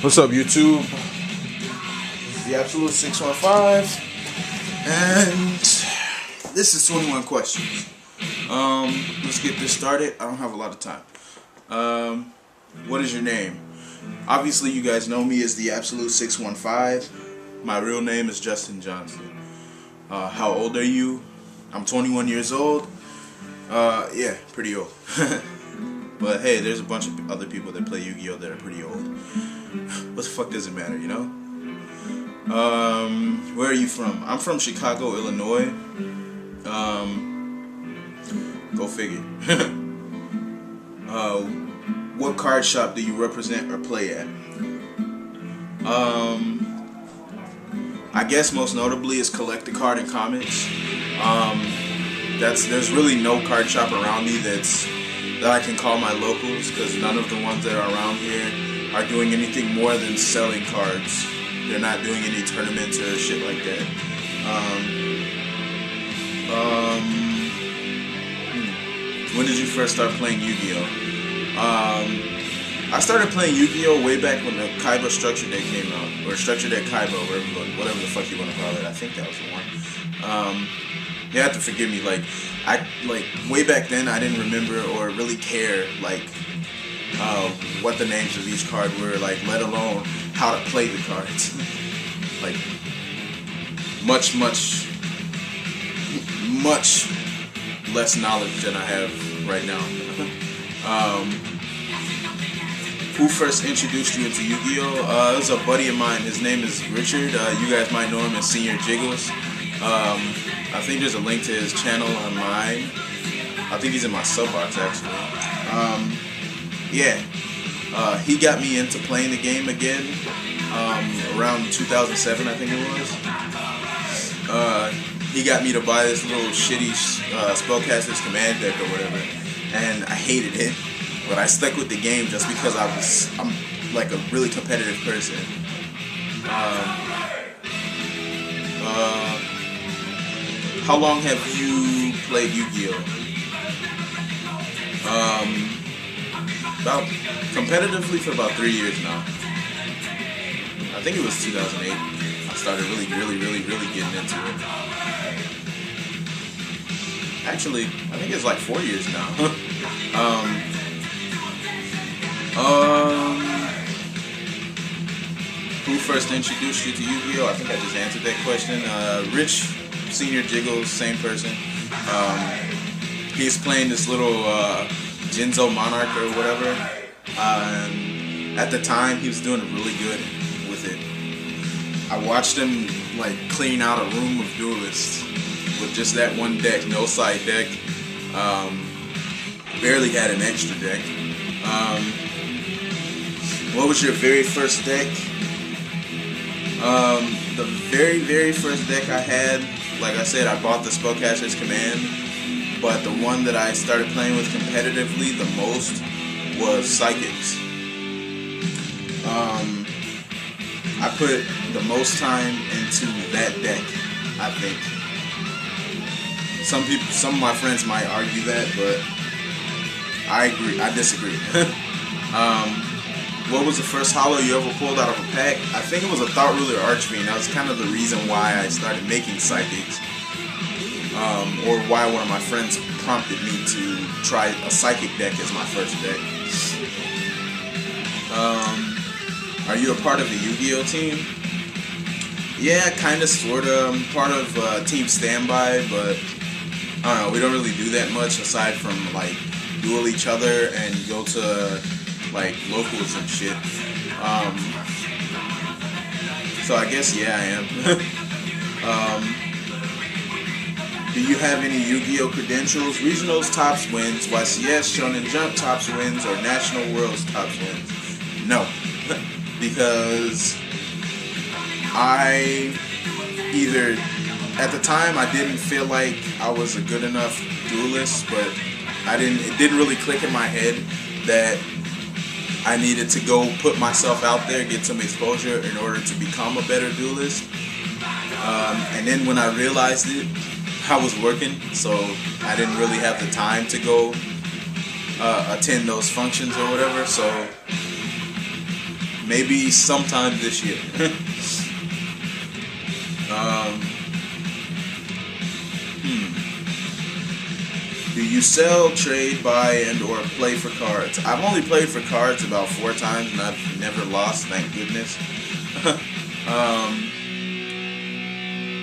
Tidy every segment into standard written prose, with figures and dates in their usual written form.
What's up, YouTube? TheAbsolute615, and this is 21 questions. Let's get this started. I don't have a lot of time. What is your name? Obviously, you guys know me as TheAbsolute615. My real name is Justin Johnson. How old are you? I'm 21 years old. Yeah, pretty old. But hey, there's a bunch of other people that play Yu-Gi-Oh! That are pretty old. What the fuck does it matter, you know? Where are you from? I'm from Chicago, Illinois. Go figure. What card shop do you represent or play at? I guess most notably is Collect a Card and Comics. There's really no card shop around me that I can call my locals, because none of the ones that are around here are doing anything more than selling cards. They're not doing any tournaments or shit like that. When did you first start playing Yu-Gi-Oh? I started playing Yu-Gi-Oh way back when the Kaiba Structure Deck came out, or Structure Deck Kaiba, whatever the fuck you want to call it. I think that was the one. You have to forgive me. Like way back then, I didn't remember or really care what the names of each card were, like, let alone how to play the cards. Like, much less knowledge than I have right now. Who first introduced you into Yu-Gi-Oh? It was a buddy of mine. His name is Richard. You guys might know him as Senior Jiggles. I think there's a link to his channel on mine. I think he's in my sub box, actually. Yeah. He got me into playing the game again around 2007, I think it was. He got me to buy this little shitty Spellcaster's Command deck or whatever, and I hated it, but I stuck with the game just because I'm like a really competitive person. How long have you played Yu-Gi-Oh? Competitively for about 3 years now. I think it was 2008. I started really getting into it. Actually, I think it's like 4 years now. Who first introduced you to Yu-Gi-Oh? I think I just answered that question. Rich, Senior Jiggles, same person. He's playing this little Jinzo Monarch or whatever. At the time, he was doing really good with it. I watched him like clean out a room of duelists with just that one deck, no side deck. Barely had an extra deck. What was your very first deck? The very first deck I had, like I said, I bought the Spellcaster's Command, but the one that I started playing with competitively the most was Psychics. I put the most time into that deck, I think. Some of my friends might argue that, but I disagree. What was the first holo you ever pulled out of a pack? I think it was a Thought Ruler Archfiend. That was kind of the reason why I started making Psychics. Or why one of my friends prompted me to try a Psychic deck as my first deck. Are you a part of the Yu-Gi-Oh team? Yeah, kinda, sorta. I'm part of Team Standby, but I don't know, we don't really do that much aside from like duel each other and go to like locals and shit. So I guess, yeah, I am. Do you have any Yu-Gi-Oh credentials? Regionals, tops, wins, YCS, Shonen Jump, tops, wins, or National Worlds, tops, wins? No. Because at the time, I didn't feel like I was a good enough duelist, but it didn't really click in my head that I needed to go put myself out there, get some exposure in order to become a better duelist. And then when I realized it, I was working, so I didn't really have the time to go attend those functions or whatever. So Maybe sometime this year. Do you sell, trade, buy, and or play for cards? I've only played for cards about 4 times and I've never lost, thank goodness.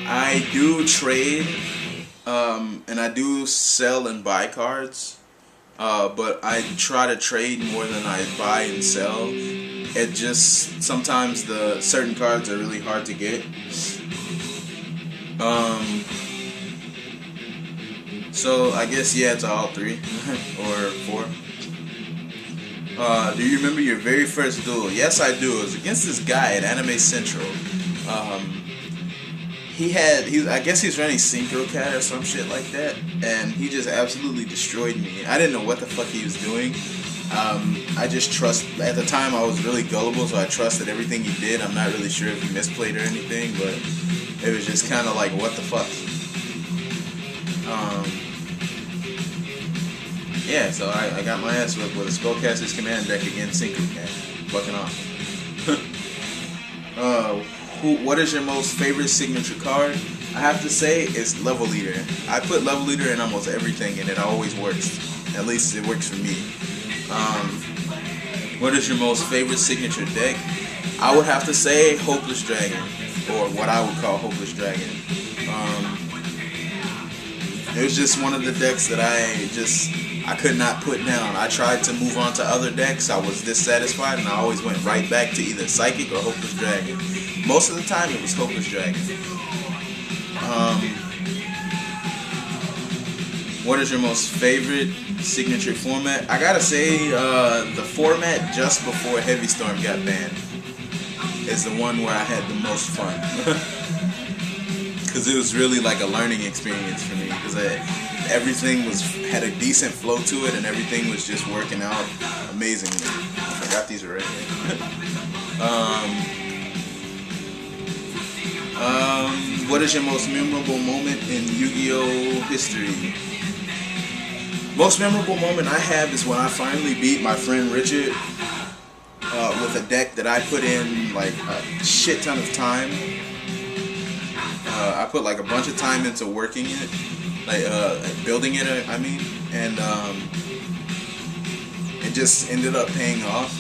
I do trade, and I do sell and buy cards, but I try to trade more than I buy and sell. It just, sometimes the certain cards are really hard to get. So I guess yeah, to all 3 or 4. Do you remember your very first duel? Yes, I do. It was against this guy at Anime Central. I guess he's running Synchrocat or some shit like that, and he just absolutely destroyed me. I didn't know what the fuck he was doing. I just at the time I was really gullible, so I trusted everything he did. I'm not really sure if he misplayed or anything, but it was just kind of like, what the fuck. Yeah, so I got my ass whipped with a Spellcaster's Command deck against Synchrocat. Fucking awesome. What is your most favorite signature card? I have to say it's Level Leader. I put Level Leader in almost everything and it always works. At least it works for me. What is your most favorite signature deck? I would have to say Hopeless Dragon, or what I would call Hopeless Dragon. It was just one of the decks that I could not put down. I tried to move on to other decks. I was dissatisfied and I always went right back to either Psychic or Hopeless Dragon. Most of the time it was Hopeless Dragon. What is your most favorite signature format? I gotta say the format just before Heavy Storm got banned is the one where I had the most fun. Because it was really like a learning experience for me, because everything had a decent flow to it and everything was just working out amazingly. I got these right here. What is your most memorable moment in Yu-Gi-Oh history? Most memorable moment I have is when I finally beat my friend Richard with a deck that I put in like a shit ton of time. I put like a bunch of time into working it, like building it, I mean, and it just ended up paying off.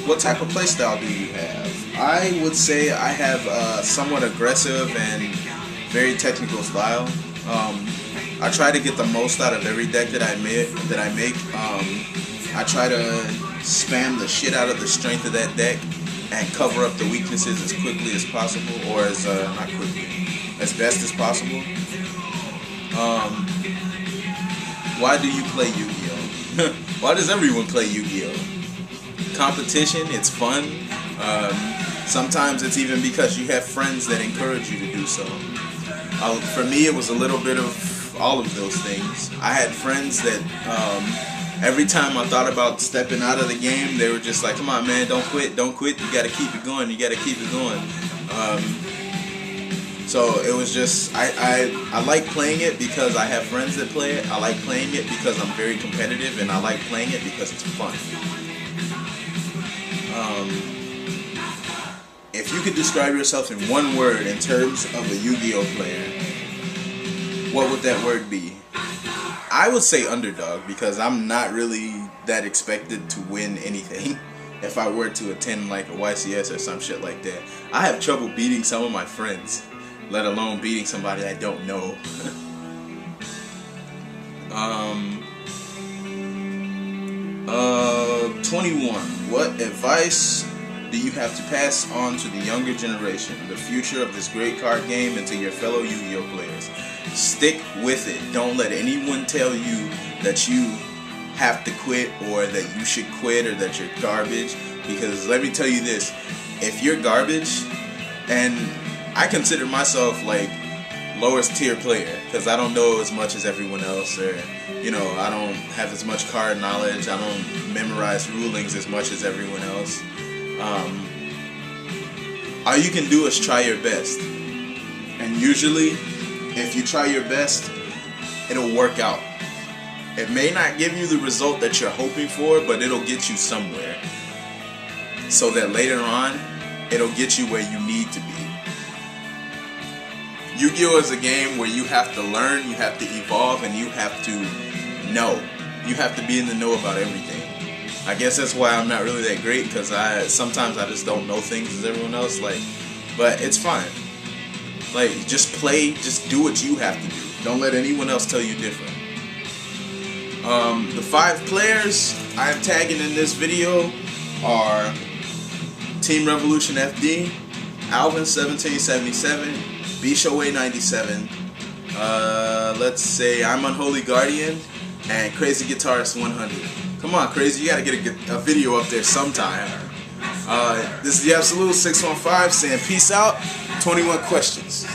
What type of playstyle do you have? I would say I have a somewhat aggressive and very technical style. I try to get the most out of every deck that I make. I try to spam the shit out of the strength of that deck and cover up the weaknesses as quickly as possible, or as not quickly, as best as possible. Why do you play Yu-Gi-Oh? Why does everyone play Yu-Gi-Oh? Competition, it's fun. Sometimes it's even because you have friends that encourage you to do so. For me, it was a little bit of all of those things. I had friends that every time I thought about stepping out of the game, they were just like, come on man, don't quit, you gotta keep it going, so it was just, I like playing it because I have friends that play it. I like playing it because I'm very competitive, and I like playing it because it's fun. If you could describe yourself in one word in terms of a Yu-Gi-Oh player, what would that word be? I would say underdog, because I'm not really that expected to win anything. If I were to attend like a YCS or some shit like that, I have trouble beating some of my friends, let alone beating somebody I don't know. 21. What advice do you have to pass on to the younger generation, the future of this great card game, and to your fellow Yu-Gi-Oh players? Stick with it. Don't let anyone tell you that you have to quit, or that you should quit, or that you're garbage. Because let me tell you this, if you're garbage, and I consider myself like lowest tier player because I don't know as much as everyone else, or you know, I don't have as much card knowledge, I don't memorize rulings as much as everyone else. All you can do is try your best, and usually if you try your best, it'll work out. It may not give you the result that you're hoping for, but it'll get you somewhere. So that later on, it'll get you where you need to be. Yu-Gi-Oh! Is a game where you have to learn, you have to evolve, and you have to know. You have to be in the know about everything. I guess that's why I'm not really that great, because sometimes I just don't know things as everyone else. But it's fine. Just play, just do what you have to do. Don't let anyone else tell you different. The 5 players I'm tagging in this video are Team Revolution FD, Alvin 1777, Bishoway 97, let's say I'm Unholy Guardian, and Crazy Guitarist 100. Come on, Crazy, you gotta get a video up there sometime. This is TheAbsolute615 saying peace out. 21 questions.